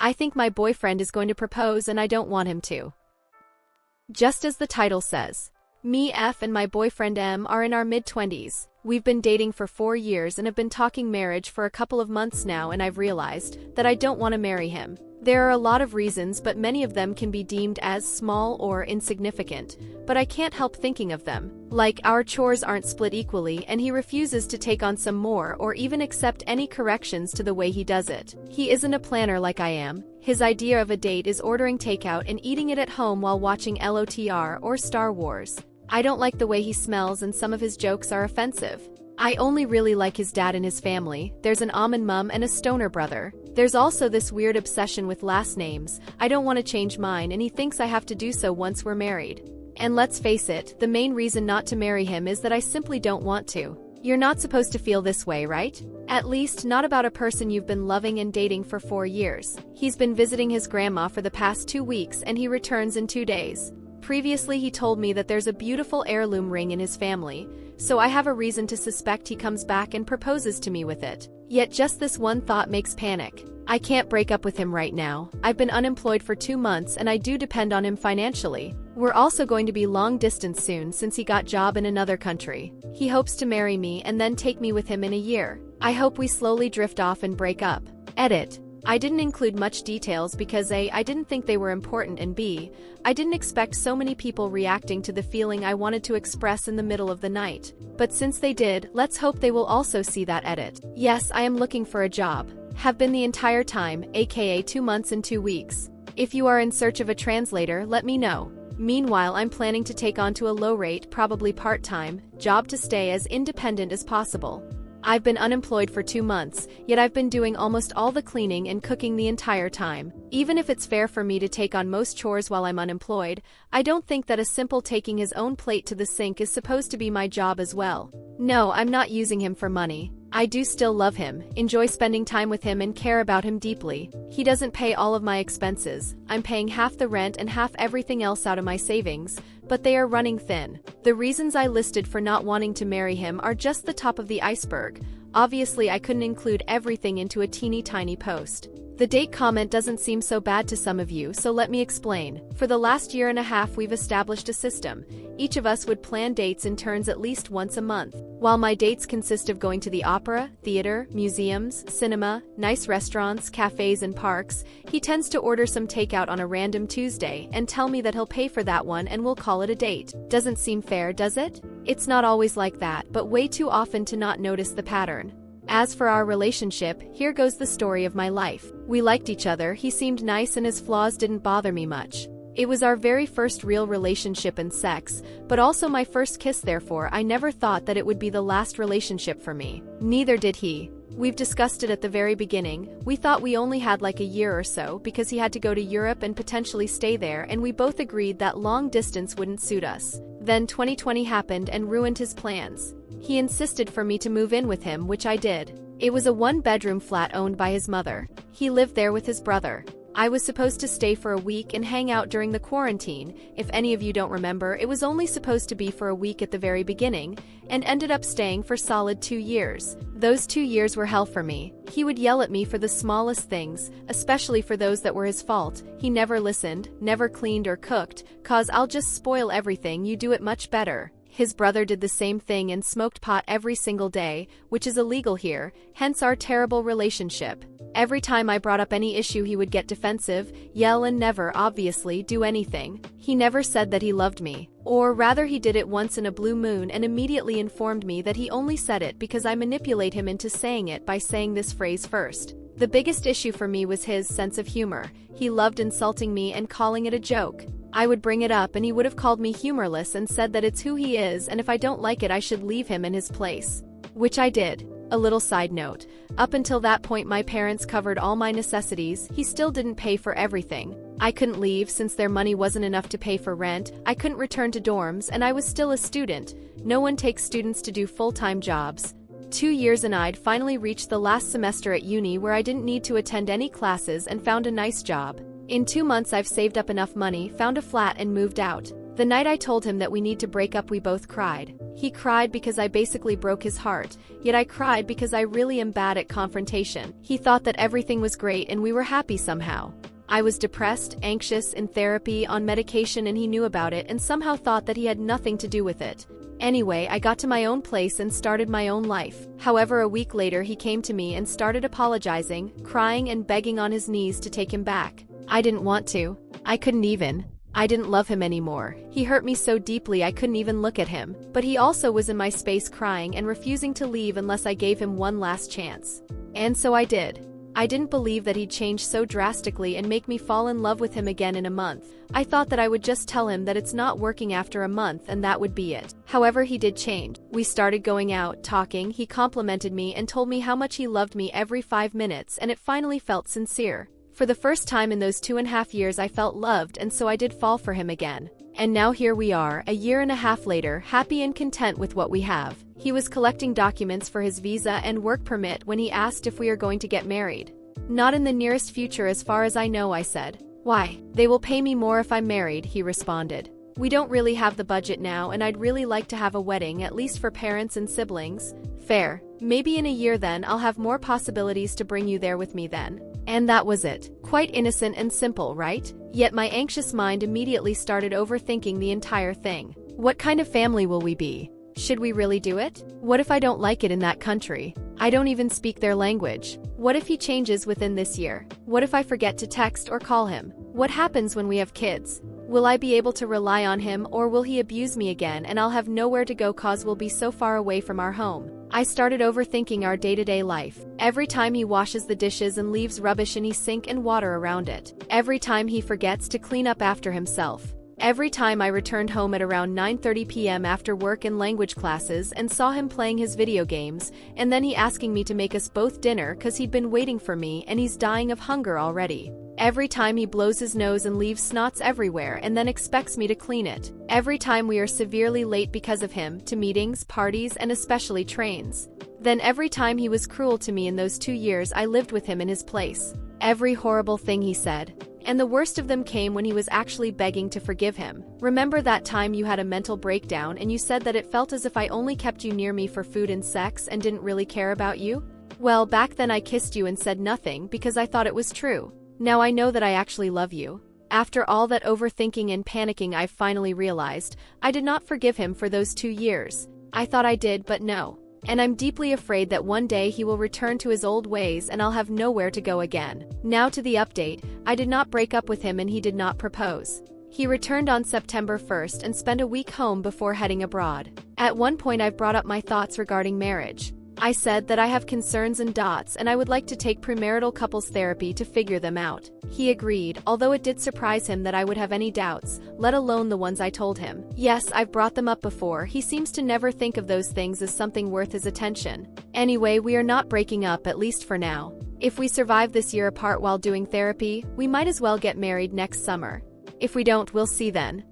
I think my boyfriend is going to propose and I don't want him to. Just as the title says. Me, F, and my boyfriend M are in our mid-20s. We've been dating for 4 years and have been talking marriage for a couple of months now, and I've realized that I don't want to marry him. There are a lot of reasons, but many of them can be deemed as small or insignificant, but I can't help thinking of them. Like, our chores aren't split equally and he refuses to take on some more or even accept any corrections to the way he does it. He isn't a planner like I am. His idea of a date is ordering takeout and eating it at home while watching LOTR or Star Wars. I don't like the way he smells and some of his jokes are offensive. I only really like his dad and his family. There's an almond mum and a stoner brother. There's also this weird obsession with last names. I don't want to change mine and he thinks I have to do so once we're married. And let's face it, the main reason not to marry him is that I simply don't want to. You're not supposed to feel this way, right? At least, not about a person you've been loving and dating for 4 years. He's been visiting his grandma for the past 2 weeks and he returns in 2 days. Previously, he told me that there's a beautiful heirloom ring in his family, so I have a reason to suspect he comes back and proposes to me with it. Yet just this one thought makes panic. I can't break up with him right now. I've been unemployed for 2 months and I do depend on him financially. We're also going to be long distance soon since he got job in another country. He hopes to marry me and then take me with him in a year. I hope we slowly drift off and break up. Edit. I didn't include much details because A, I didn't think they were important, and B, I didn't expect so many people reacting to the feeling I wanted to express in the middle of the night. But since they did, let's hope they will also see that edit. Yes, I am looking for a job. Have been the entire time, aka 2 months and 2 weeks. If you are in search of a translator, let me know. Meanwhile, I'm planning to take on to a low-rate, probably part-time, job to stay as independent as possible. I've been unemployed for 2 months, yet I've been doing almost all the cleaning and cooking the entire time. Even if it's fair for me to take on most chores while I'm unemployed, I don't think that a simple taking his own plate to the sink is supposed to be my job as well. No, I'm not using him for money. I do still love him, enjoy spending time with him and care about him deeply. He doesn't pay all of my expenses. I'm paying half the rent and half everything else out of my savings, but they are running thin. The reasons I listed for not wanting to marry him are just the top of the iceberg. Obviously, I couldn't include everything into a teeny tiny post. The date comment doesn't seem so bad to some of you, so let me explain. For the last 1.5 years we've established a system. Each of us would plan dates in turns at least once a month. While my dates consist of going to the opera, theater, museums, cinema, nice restaurants, cafes and parks, he tends to order some takeout on a random Tuesday and tell me that he'll pay for that one and we'll call it a date. Doesn't seem fair, does it? It's not always like that, but way too often to not notice the pattern. As for our relationship, here goes the story of my life. We liked each other, he seemed nice and his flaws didn't bother me much. It was our very first real relationship and sex, but also my first kiss, therefore I never thought that it would be the last relationship for me. Neither did he. We've discussed it at the very beginning. We thought we only had like a year or so because he had to go to Europe and potentially stay there, and we both agreed that long distance wouldn't suit us. Then 2020 happened and ruined his plans. He insisted for me to move in with him, which I did. It was a 1-bedroom flat owned by his mother. He lived there with his brother. I was supposed to stay for a week and hang out during the quarantine. If any of you don't remember, it was only supposed to be for a week at the very beginning, and ended up staying for solid 2 years. Those 2 years were hell for me. He would yell at me for the smallest things, especially for those that were his fault. He never listened, never cleaned or cooked, "'Cause I'll just spoil everything, you do it much better." His brother did the same thing and smoked pot every single day, which is illegal here, hence our terrible relationship. Every time I brought up any issue he would get defensive, yell and never, obviously, do anything. He never said that he loved me. Or rather, he did it once in a blue moon and immediately informed me that he only said it because I manipulate him into saying it by saying this phrase first. The biggest issue for me was his sense of humor. He loved insulting me and calling it a joke. I would bring it up and he would have called me humorless and said that it's who he is, and if I don't like it I should leave him in his place. Which I did. A little side note. Up until that point my parents covered all my necessities. He still didn't pay for everything. I couldn't leave since their money wasn't enough to pay for rent, I couldn't return to dorms, and I was still a student. No one takes students to do full-time jobs. 2 years and I'd finally reached the last semester at uni where I didn't need to attend any classes and found a nice job. In 2 months I've saved up enough money, found a flat and moved out. The night I told him that we need to break up, we both cried. He cried because I basically broke his heart, yet I cried because I really am bad at confrontation. He thought that everything was great and we were happy somehow. I was depressed, anxious, in therapy, on medication, and he knew about it and somehow thought that he had nothing to do with it. Anyway, I got to my own place and started my own life. However, a week later he came to me and started apologizing, crying and begging on his knees to take him back. I didn't want to. I couldn't even. I didn't love him anymore. He hurt me so deeply I couldn't even look at him. But he also was in my space crying and refusing to leave unless I gave him one last chance. And so I did. I didn't believe that he'd change so drastically and make me fall in love with him again in a month. I thought that I would just tell him that it's not working after a month and that would be it. However, he did change. We started going out, talking, he complimented me and told me how much he loved me every 5 minutes, and it finally felt sincere. For the first time in those 2.5 years I felt loved, and so I did fall for him again. And now here we are, a year and a half later, happy and content with what we have. He was collecting documents for his visa and work permit when he asked if we are going to get married. Not in the nearest future as far as I know, I said. Why? They will pay me more if I'm married, he responded. We don't really have the budget now and I'd really like to have a wedding, at least for parents and siblings. Fair. Maybe in a year then I'll have more possibilities to bring you there with me then. And that was it. Quite innocent and simple, right? Yet my anxious mind immediately started overthinking the entire thing. What kind of family will we be? Should we really do it? What if I don't like it in that country? I don't even speak their language. What if he changes within this year? What if I forget to text or call him? What happens when we have kids? Will I be able to rely on him, or will he abuse me again and I'll have nowhere to go cause we'll be so far away from our home? I started overthinking our day-to-day life. Every time he washes the dishes and leaves rubbish in his sink and water around it. Every time he forgets to clean up after himself. Every time I returned home at around 9:30 p.m. after work and language classes and saw him playing his video games, and then he asking me to make us both dinner cause he'd been waiting for me and he's dying of hunger already. Every time he blows his nose and leaves snots everywhere and then expects me to clean it. Every time we are severely late because of him, to meetings, parties, and especially trains. Then every time he was cruel to me in those 2 years I lived with him in his place. Every horrible thing he said. And the worst of them came when he was actually begging to forgive him. Remember that time you had a mental breakdown and you said that it felt as if I only kept you near me for food and sex and didn't really care about you? Well, back then I kissed you and said nothing because I thought it was true. Now I know that I actually love you. After all that overthinking and panicking, I finally realized I did not forgive him for those 2 years. I thought I did, but no. And I'm deeply afraid that one day he will return to his old ways and I'll have nowhere to go again. Now to the update, I did not break up with him and he did not propose. He returned on September 1st and spent a week home before heading abroad. At one point I've brought up my thoughts regarding marriage. I said that I have concerns and doubts and I would like to take premarital couples therapy to figure them out. He agreed, although it did surprise him that I would have any doubts, let alone the ones I told him. Yes, I've brought them up before. He seems to never think of those things as something worth his attention. Anyway, we are not breaking up, at least for now. If we survive this year apart while doing therapy, we might as well get married next summer. If we don't, we'll see then.